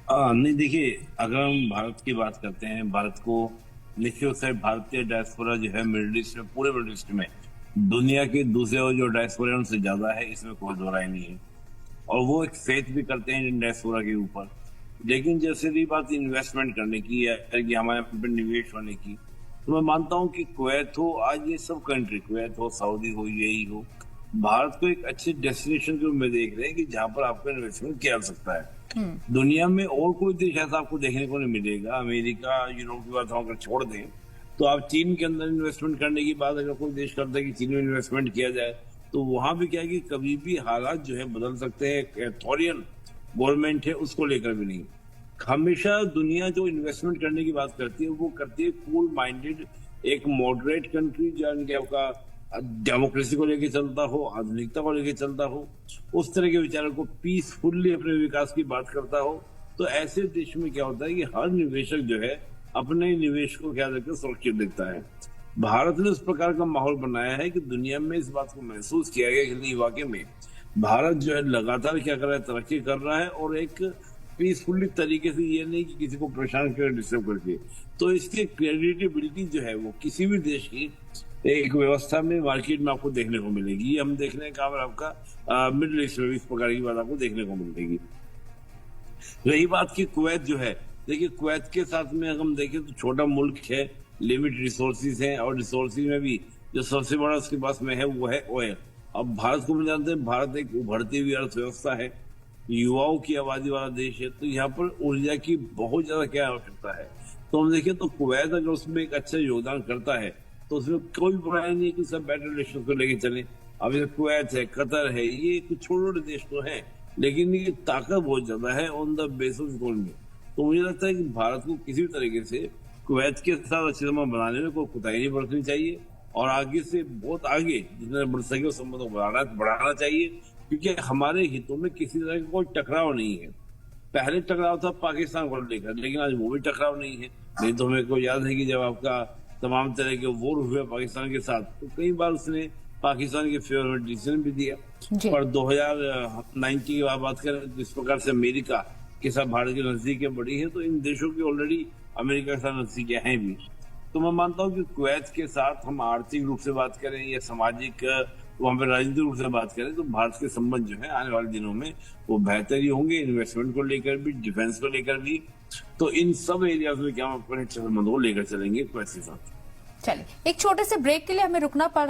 नहीं देखिए, अगर हम भारत की बात करते हैं, भारत को निश्चित रूप से भारतीय डायस्पोरा जो है मिडिल ईस्ट में, पूरे मिडिल ईस्ट में दुनिया के दूसरे और जो डायस्पोरा है उनसे ज्यादा है, इसमें कोई दो राय नहीं है। और वो एक फेथ भी करते हैं इंडियन डायस्पोरा के ऊपर। लेकिन जैसे रही बात इन्वेस्टमेंट करने की या कि हमारे यहाँ पे निवेश होने की, तो मैं मानता हूँ कि कुवैत हो, आज ये सब कंट्री, कुवैत हो, सऊदी हो, यूएई हो, भारत को एक अच्छी डेस्टिनेशन के रूप में देख रहे हैं कि जहां पर आपका इन्वेस्टमेंट किया जा सकता है। दुनिया में और कोई देश ऐसा आपको देखने को नहीं मिलेगा। अमेरिका, यूरोप की बात हम अगर छोड़ दें, तो आप चीन के अंदर इन्वेस्टमेंट करने की बात अगर कोई देश करता है कि चीन में इन्वेस्टमेंट किया जाए, तो वहां भी क्या है कि कभी भी हालात जो है बदल सकते हैं। अथॉरियन गवर्नमेंट है, उसको लेकर भी नहीं। हमेशा दुनिया जो इन्वेस्टमेंट करने की बात करती है, वो करती है कूल माइंडेड, एक मॉडरेट कंट्री जो आपका डेमोक्रेसी को लेके चलता हो, आधुनिकता को लेके चलता हो, उस तरह के विचारों को पीसफुल्ली अपने विकास की बात करता हो। तो ऐसे देश में क्या होता है कि हर निवेशक जो है अपने निवेश को क्या देखकर सुरक्षित देखता है। भारत ने उस प्रकार का माहौल बनाया है कि दुनिया में इस बात को महसूस किया गया कि नहीं, वाकई में भारत जो है लगातार क्या कर रहा है, तरक्की कर रहा है, और एक पीसफुली तरीके से, ये नहीं कि किसी को परेशान कर डिस्टर्ब करके। तो इसकी क्रेडिटेबिलिटी जो है वो किसी भी देश की एक व्यवस्था में, मार्केट में आपको देखने को मिलेगी। हम देख रहे हैं कहाँ पर आपका मिडिल ईस्ट में इस प्रकार की बात आपको देखने को मिलेगी। रही बात की कुवैत जो है, देखिए कुवैत के साथ में अगर हम देखें तो छोटा मुल्क है, लिमिट रिसोर्सेज है, और रिसोर्सेज में भी जो सबसे बड़ा उसके पास में है वो है ऑयल। अब भारत को हम जानते हैं, भारत एक उभरती हुई अर्थव्यवस्था है, युवाओं की आबादी वाला देश है, तो यहाँ पर ऊर्जा की बहुत ज्यादा क्या आवश्यकता है। तो हम देखें तो कुवैत अगर उसमें एक अच्छा योगदान करता है, तो उसमें कोई बुराई नहीं कि सब बेटर रिलेशन को लेके चले। अब ये कुवैत है, कतर है, ये कुछ छोटे छोटे देश तो हैं, लेकिन ये ताकत बहुत ज्यादा है ऑन द बेसिस इकोनॉमी। तो मुझे लगता है कि भारत को किसी भी तरीके से कुवैत के साथ अच्छे संबंध बनाने में कोई कोताही नहीं बरतनी चाहिए, और आगे से बहुत आगे जितना बढ़ सके उस संबंध को बढ़ाना चाहिए, क्योंकि हमारे हितों में किसी तरह का कोई टकराव नहीं है। पहले टकराव था पाकिस्तान को लेकर, लेकिन आज वो भी टकराव नहीं है। नहीं तो हमें को याद है कि जब आपका तमाम तरह के वोर हुए पाकिस्तान के साथ, तो कई बार उसने पाकिस्तान के फेवर में डिसीजन भी दिया। और 2019 की बात करें तो इस प्रकार से अमेरिका के साथ भारत की नजदीकियां बढ़ी है, तो इन देशों की ऑलरेडी अमेरिका के साथ नजदीकियां हैं भी। तो मैं मानता हूँ कि कुवैत के साथ हम आर्थिक रूप से बात करें या सामाजिक, वहां पर राजनीतिक रूप से बात करें, तो भारत के संबंध जो है आने वाले दिनों में वो बेहतर ही होंगे, इन्वेस्टमेंट को लेकर भी, डिफेंस को लेकर भी। तो इन सब एरियाज में क्या हम अपने संबंधों को लेकर चलेंगे कुवैत के साथ। चलिए, एक छोटे से ब्रेक के लिए हमें रुकना पड़